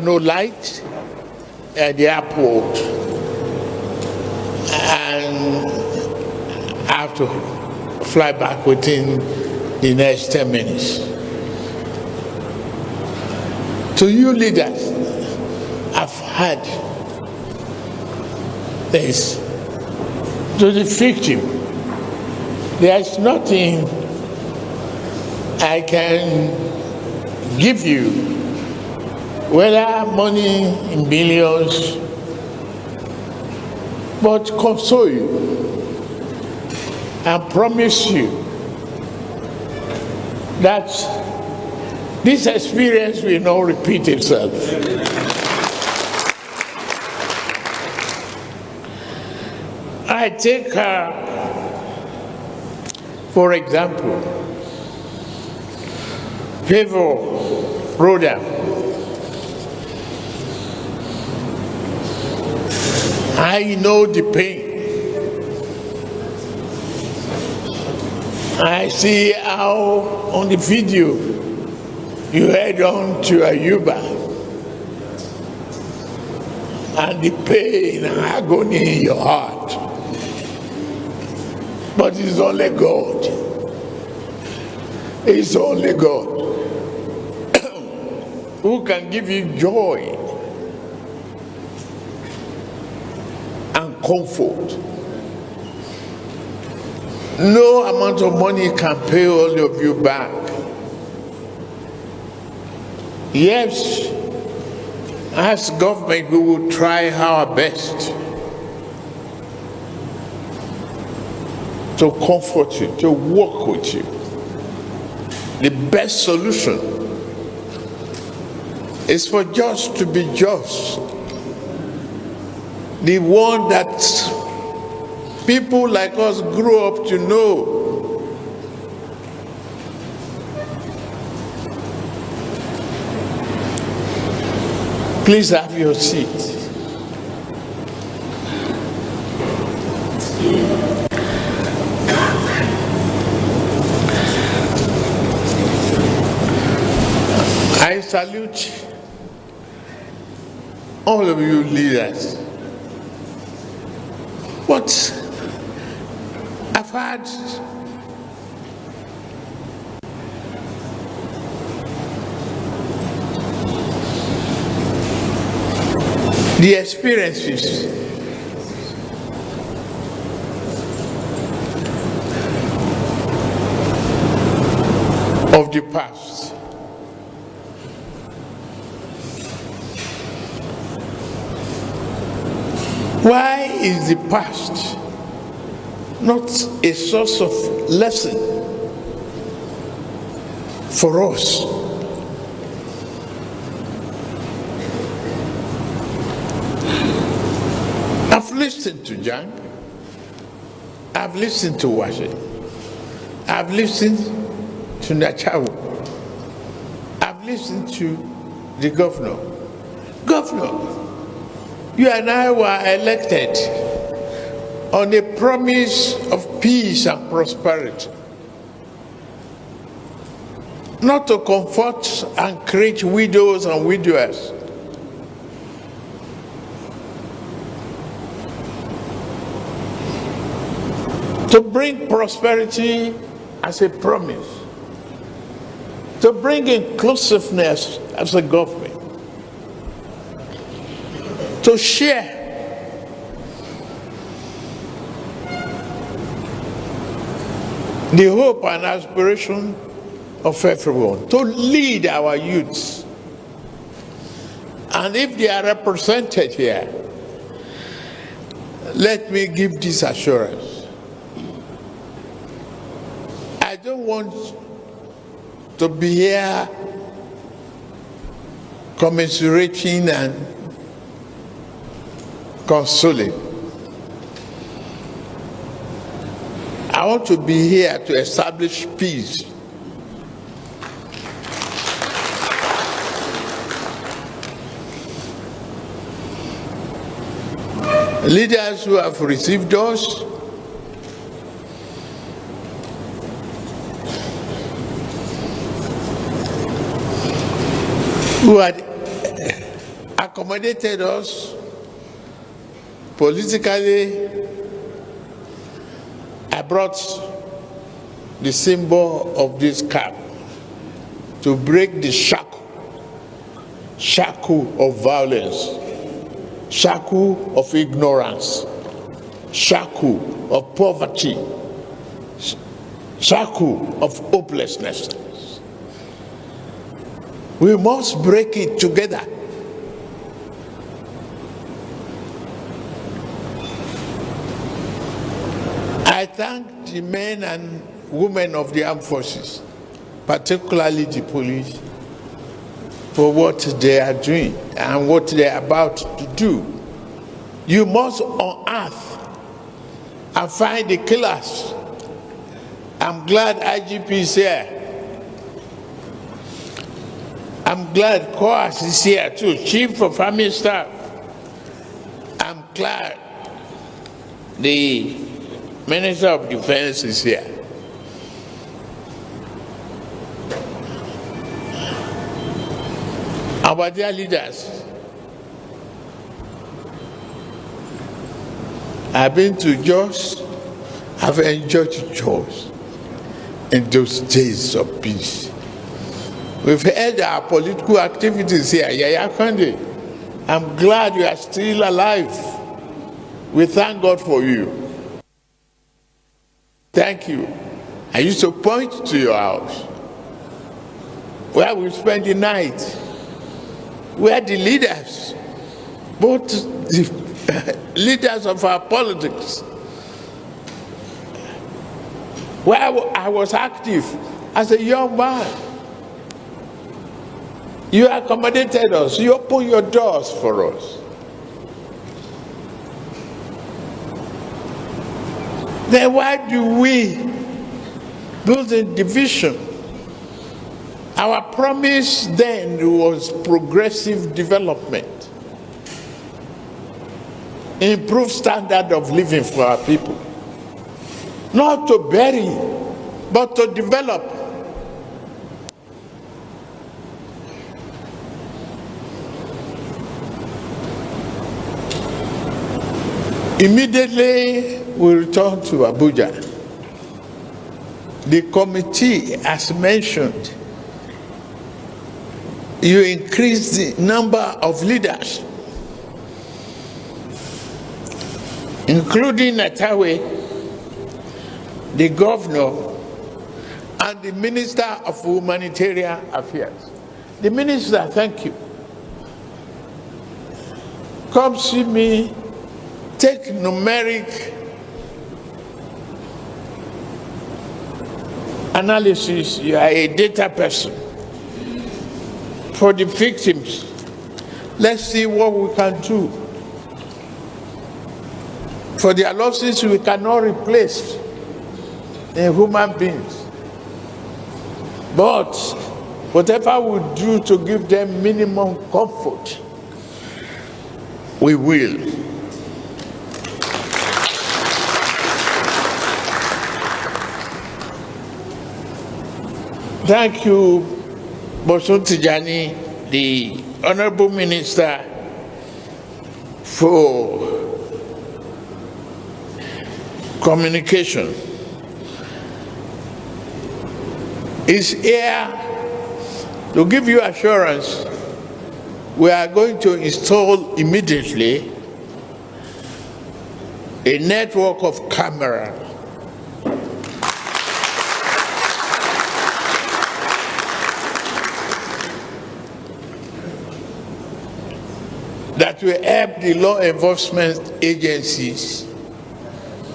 no light at the airport, and I have to fly back within the next 10 minutes. To you leaders, I've had this. To the victim, there is nothing I can give you, whether money in billions, but console you and promise you that this experience will not repeat itself. I take, for example, Favor Roda. I know the pain. I see how on the video you head on to Ayuba and the pain and agony in your heart. But it's only God. It's only God who can give you joy and comfort. No amount of money can pay all of you back. Yes, as government, we will try our best to comfort you, to work with you. The best solution is for just to be just. The one that people like us grew up to know. Please have your seat. I salute all of you leaders. But I've had the experiences of the past. Why is the past not a source of lesson for us? I've listened to Jan, I've listened to Washington, I've listened to Nachawu, I've listened to the governor. Governor, you and I were elected on a promise of peace and prosperity, not to comfort and create widows and widowers. To bring prosperity as a promise, to bring inclusiveness as a government, to share the hope and aspiration of everyone, to lead our youths. And if they are represented here, let me give this assurance. I don't want to be here commiserating and consoling. I want to be here to establish peace. Leaders who have received us, who had accommodated us politically. I brought the symbol of this cap to break the shackle of violence, shackle of ignorance, shackle of poverty, shackle of hopelessness. We must break it together. I thank the men and women of the armed forces, particularly the police, for what they are doing and what they are about to do. You must unearth and find the killers. I'm glad IGP is here. I'm glad COAS is here too, Chief of Army Staff. I'm glad the Minister of Defense is here. Our dear leaders, I've been to Jos, I've enjoyed Jos in those days of peace. We've had our political activities here, Yaya Kande. I'm glad you are still alive. We thank God for you. Thank you. I used to point to your house where we spend the night, where the leaders, both the leaders of our politics, where I was active as a young man. You accommodated us, you opened your doors for us. Then why do we build a division? Our promise then was progressive development, improved standard of living for our people. Not to bury, but to develop. Immediately we returned to Abuja. The committee, as mentioned, you increase the number of leaders, including Natawe, the governor, and the Minister of Humanitarian Affairs. The minister, thank you. Come see me, take numeric analysis. You are a data person. For the victims, let's see what we can do. For their losses, we cannot replace in human beings. But whatever we do to give them minimum comfort, we will. Thank you, Bosun Tijani, the Honorable Minister, for communication. Is here to give you assurance we are going to install immediately a network of cameras that will help the law enforcement agencies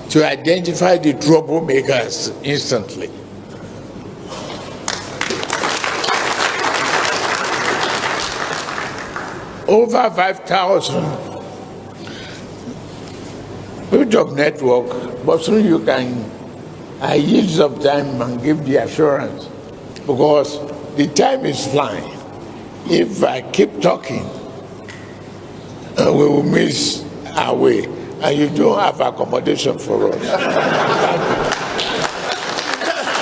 to identify the troublemakers instantly. Over 5,000 built up network, but soon you can yield some time and give the assurance, because the time is flying. If I keep talking, we will miss our way, and you don't have accommodation for us.